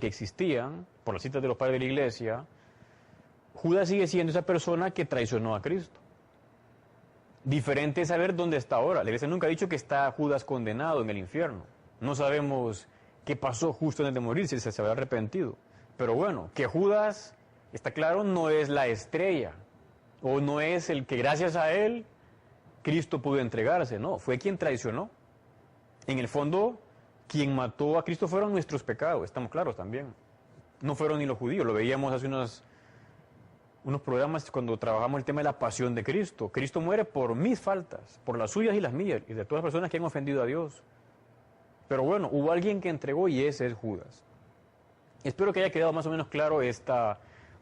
que existían, por las citas de los padres de la iglesia, Judas sigue siendo esa persona que traicionó a Cristo. Diferente es saber dónde está ahora. La iglesia nunca ha dicho que está Judas condenado en el infierno. No sabemos qué pasó justo antes de morir, si se había arrepentido. Pero bueno, que Judas, está claro, no es la estrella, o no es el que gracias a él Cristo pudo entregarse, no, fue quien traicionó. En el fondo, quien mató a Cristo fueron nuestros pecados, estamos claros también. No fueron ni los judíos, lo veíamos hace unos programas cuando trabajamos el tema de la pasión de Cristo. Cristo muere por mis faltas, por las suyas y las mías, y de todas las personas que han ofendido a Dios. Pero bueno, hubo alguien que entregó y ese es Judas. Espero que haya quedado más o menos claro o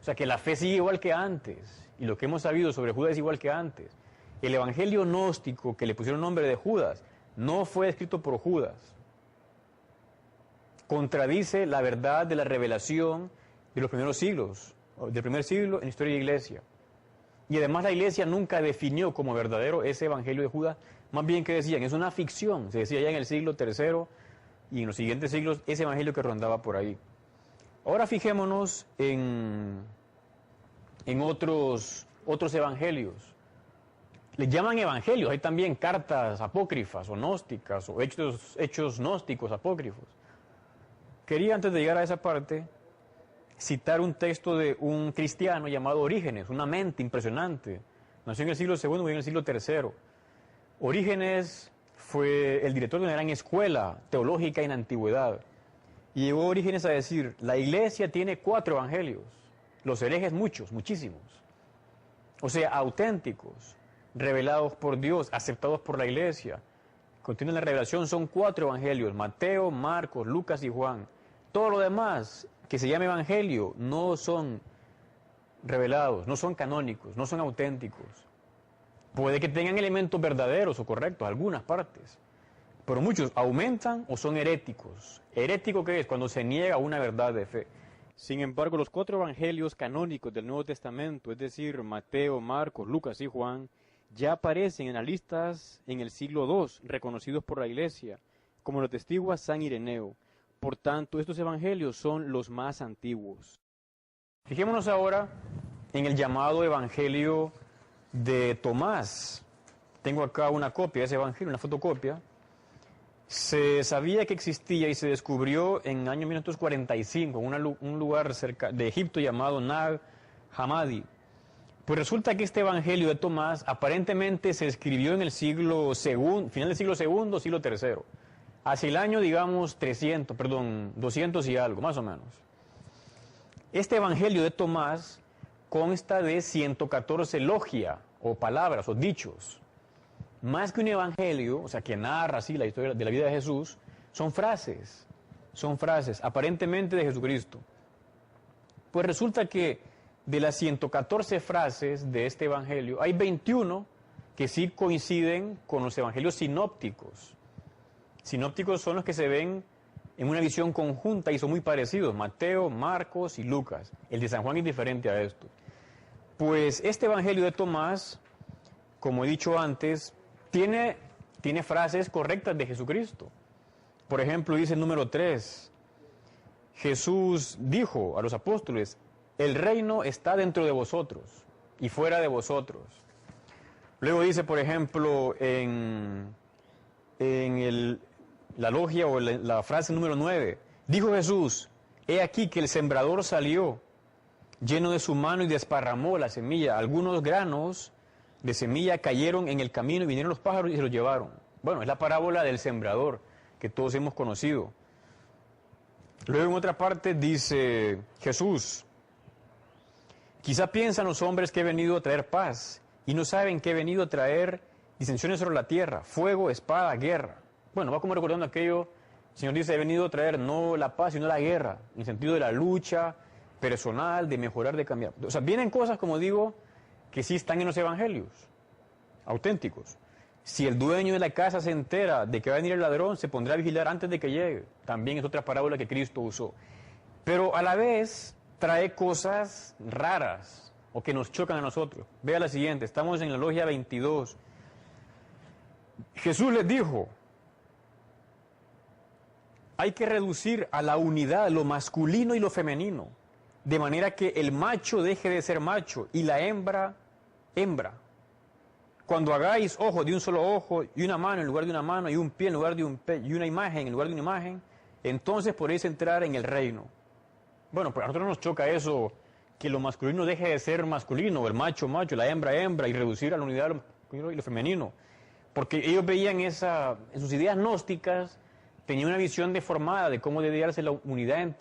sea, que la fe sigue igual que antes, y lo que hemos sabido sobre Judas es igual que antes. El evangelio gnóstico que le pusieron nombre de Judas no fue escrito por Judas. Contradice la verdad de la revelación de los primeros siglos, del primer siglo en la historia de la iglesia. Y además la iglesia nunca definió como verdadero ese evangelio de Judas, más bien que decían, es una ficción, se decía ya en el siglo III y en los siguientes siglos ese evangelio que rondaba por ahí. Ahora fijémonos en otros evangelios. Les llaman evangelios, hay también cartas apócrifas o gnósticas o hechos gnósticos apócrifos. Quería antes de llegar a esa parte citar un texto de un cristiano llamado Orígenes, una mente impresionante. Nació en el siglo II y murió en el siglo III. Orígenes fue el director de una gran escuela teológica en la antigüedad. Y llegó Orígenes a decir, la iglesia tiene 4 evangelios, los herejes muchos, muchísimos. O sea, auténticos, revelados por Dios, aceptados por la iglesia. Continúa la revelación, son 4 evangelios, Mateo, Marcos, Lucas y Juan. Todo lo demás que se llama evangelio no son revelados, no son canónicos, no son auténticos. Puede que tengan elementos verdaderos o correctos, algunas partes, pero muchos aumentan o son heréticos. ¿Herético qué es? Cuando se niega una verdad de fe. Sin embargo, los 4 evangelios canónicos del Nuevo Testamento, es decir, Mateo, Marcos, Lucas y Juan, ya aparecen en las listas en el siglo II, reconocidos por la Iglesia, como lo atestigua San Ireneo. Por tanto, estos evangelios son los más antiguos. Fijémonos ahora en el llamado Evangelio de Tomás. Tengo acá una copia de ese evangelio, una fotocopia. Se sabía que existía y se descubrió en el año 1945 en un lugar cerca de Egipto llamado Nag Hammadi. Pues resulta que este evangelio de Tomás aparentemente se escribió en el siglo II, final del siglo II, siglo III. Hacia el año, digamos, 200 y algo, más o menos. Este evangelio de Tomás consta de 114 logia, o palabras, o dichos. Más que un evangelio, o sea, que narra así la historia de la vida de Jesús, son frases, aparentemente de Jesucristo. Pues resulta que de las 114 frases de este evangelio, hay 21 que sí coinciden con los evangelios sinópticos. Sinópticos son los que se ven en una visión conjunta y son muy parecidos, Mateo, Marcos y Lucas. El de San Juan es diferente a esto. Pues este evangelio de Tomás, como he dicho antes, tiene frases correctas de Jesucristo. Por ejemplo, dice el número 3, Jesús dijo a los apóstoles, el reino está dentro de vosotros y fuera de vosotros. Luego dice, por ejemplo, en la logia o la frase número 9, dijo Jesús, he aquí que el sembrador salió lleno de su mano y desparramó la semilla. Algunos granos de semilla cayeron en el camino y vinieron los pájaros y se los llevaron. Bueno, es la parábola del sembrador que todos hemos conocido. Luego en otra parte dice Jesús, quizá piensan los hombres que he venido a traer paz y no saben que he venido a traer disensiones sobre la tierra, fuego, espada, guerra. Bueno, va como recordando aquello, el Señor dice, he venido a traer no la paz, sino la guerra, en el sentido de la lucha personal, de mejorar, de cambiar. O sea, vienen cosas, como digo, que sí están en los evangelios, auténticos. Si el dueño de la casa se entera de que va a venir el ladrón, se pondrá a vigilar antes de que llegue. También es otra parábola que Cristo usó. Pero a la vez trae cosas raras o que nos chocan a nosotros. Vea la siguiente, estamos en la logia 22. Jesús les dijo, hay que reducir a la unidad lo masculino y lo femenino, de manera que el macho deje de ser macho y la hembra, hembra. Cuando hagáis ojos de un solo ojo y una mano en lugar de una mano y un pie en lugar de un pie y una imagen en lugar de una imagen, entonces podréis entrar en el reino. Bueno, pues a nosotros nos choca eso, que lo masculino deje de ser masculino, el macho, macho, la hembra, hembra, y reducir a la unidad lo masculino y lo femenino. Porque ellos veían en sus ideas gnósticas, tenían una visión deformada de cómo debía darse la unidad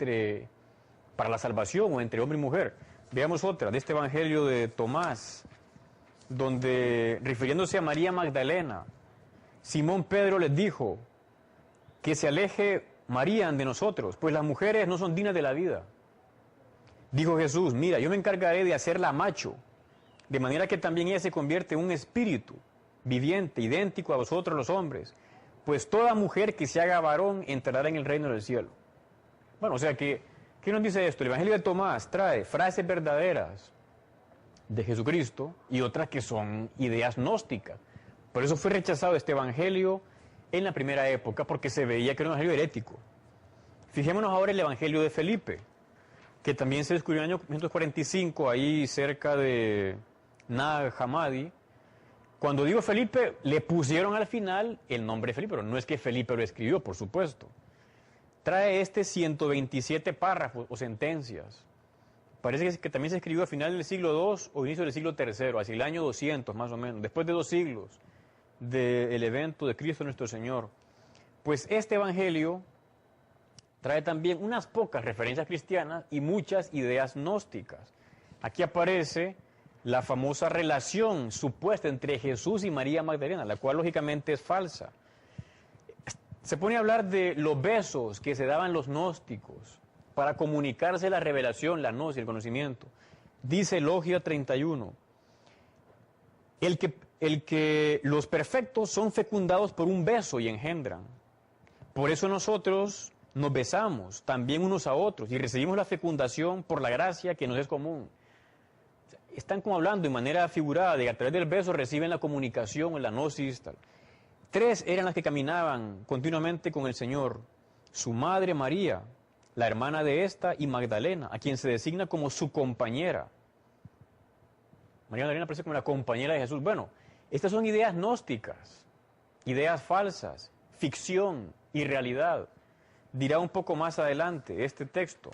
para la salvación o entre hombre y mujer. Veamos otra, de este Evangelio de Tomás, donde, refiriéndose a María Magdalena, Simón Pedro les dijo que se aleje María de nosotros, pues las mujeres no son dignas de la vida. Dijo Jesús, mira, yo me encargaré de hacerla macho, de manera que también ella se convierte en un espíritu viviente, idéntico a vosotros los hombres, pues toda mujer que se haga varón entrará en el reino del cielo. Bueno, o sea que, ¿qué nos dice esto? El Evangelio de Tomás trae frases verdaderas de Jesucristo y otras que son ideas gnósticas. Por eso fue rechazado este Evangelio en la primera época, porque se veía que era un Evangelio herético. Fijémonos ahora en el Evangelio de Felipe, que también se descubrió en el año 1945, ahí cerca de Nag Hammadi. Cuando digo Felipe, le pusieron al final el nombre Felipe, pero no es que Felipe lo escribió, por supuesto. Trae 127 párrafos o sentencias. Parece que también se escribió a final del siglo II o inicio del siglo III, hacia el año 200 más o menos, después de 2 siglos del evento de Cristo nuestro Señor. Pues este Evangelio trae también unas pocas referencias cristianas y muchas ideas gnósticas. Aquí aparece la famosa relación supuesta entre Jesús y María Magdalena, la cual lógicamente es falsa. Se pone a hablar de los besos que se daban los gnósticos para comunicarse la revelación, la gnosis, el conocimiento. Dice Logia 31, el que los perfectos son fecundados por un beso y engendran. Por eso nosotros nos besamos también unos a otros y recibimos la fecundación por la gracia que nos es común. Están como hablando de manera figurada de que a través del beso reciben la comunicación, la gnosis, tal. 3 eran las que caminaban continuamente con el Señor: su madre María, la hermana de esta, y Magdalena, a quien se designa como su compañera. María Magdalena aparece como la compañera de Jesús. Bueno, estas son ideas gnósticas, ideas falsas, ficción, irrealidad. Dirá un poco más adelante este texto.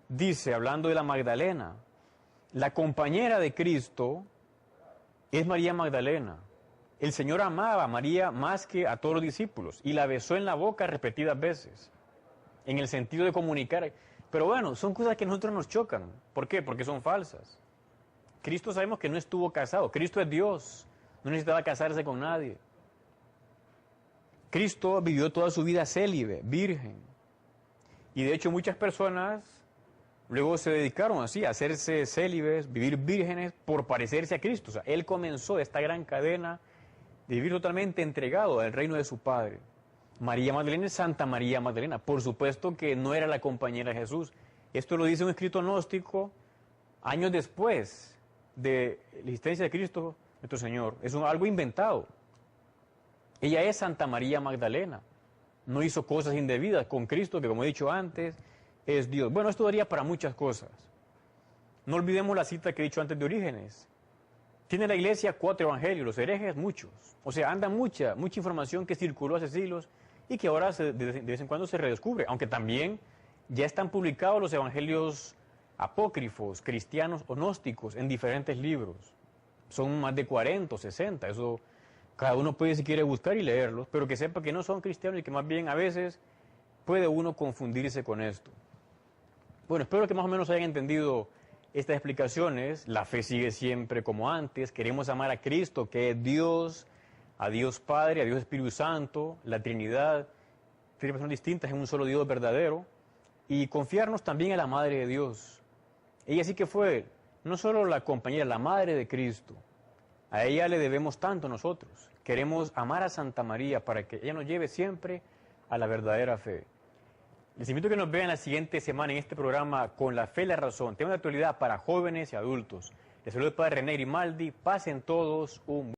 Dice, hablando de la Magdalena, la compañera de Cristo es María Magdalena. El Señor amaba a María más que a todos los discípulos y la besó en la boca repetidas veces, en el sentido de comunicar. Pero bueno, son cosas que a nosotros nos chocan. ¿Por qué? Porque son falsas. Cristo sabemos que no estuvo casado. Cristo es Dios. No necesitaba casarse con nadie. Cristo vivió toda su vida célibe, virgen. Y de hecho muchas personas luego se dedicaron así a hacerse célibes, vivir vírgenes por parecerse a Cristo. O sea, Él comenzó esta gran cadena de vivir totalmente entregado al reino de su Padre. María Magdalena es Santa María Magdalena. Por supuesto que no era la compañera de Jesús. Esto lo dice un escrito gnóstico años después de la existencia de Cristo nuestro Señor. Es algo inventado. Ella es Santa María Magdalena. No hizo cosas indebidas con Cristo, que como he dicho antes, es Dios. Bueno, esto daría para muchas cosas. No olvidemos la cita que he dicho antes de Orígenes. Tiene la Iglesia 4 evangelios, los herejes muchos. O sea, anda mucha información que circuló hace siglos y que ahora de vez en cuando se redescubre. Aunque también ya están publicados los evangelios apócrifos, cristianos o gnósticos en diferentes libros. Son más de 40 o 60. Eso cada uno puede, si quiere, buscar y leerlos, pero que sepa que no son cristianos y que más bien a veces puede uno confundirse con esto. Bueno, espero que más o menos hayan entendido estas explicaciones. La fe sigue siempre como antes. Queremos amar a Cristo, que es Dios, a Dios Padre, a Dios Espíritu Santo, la Trinidad, 3 personas distintas en un solo Dios verdadero, y confiarnos también en la Madre de Dios. Ella sí que fue no solo la compañera, la Madre de Cristo. A ella le debemos tanto nosotros. Queremos amar a Santa María para que ella nos lleve siempre a la verdadera fe. Les invito a que nos vean la siguiente semana en este programa Con la Fe y la Razón. Tema de actualidad para jóvenes y adultos. Les saludo el Padre René Grimaldi. Pasen todos un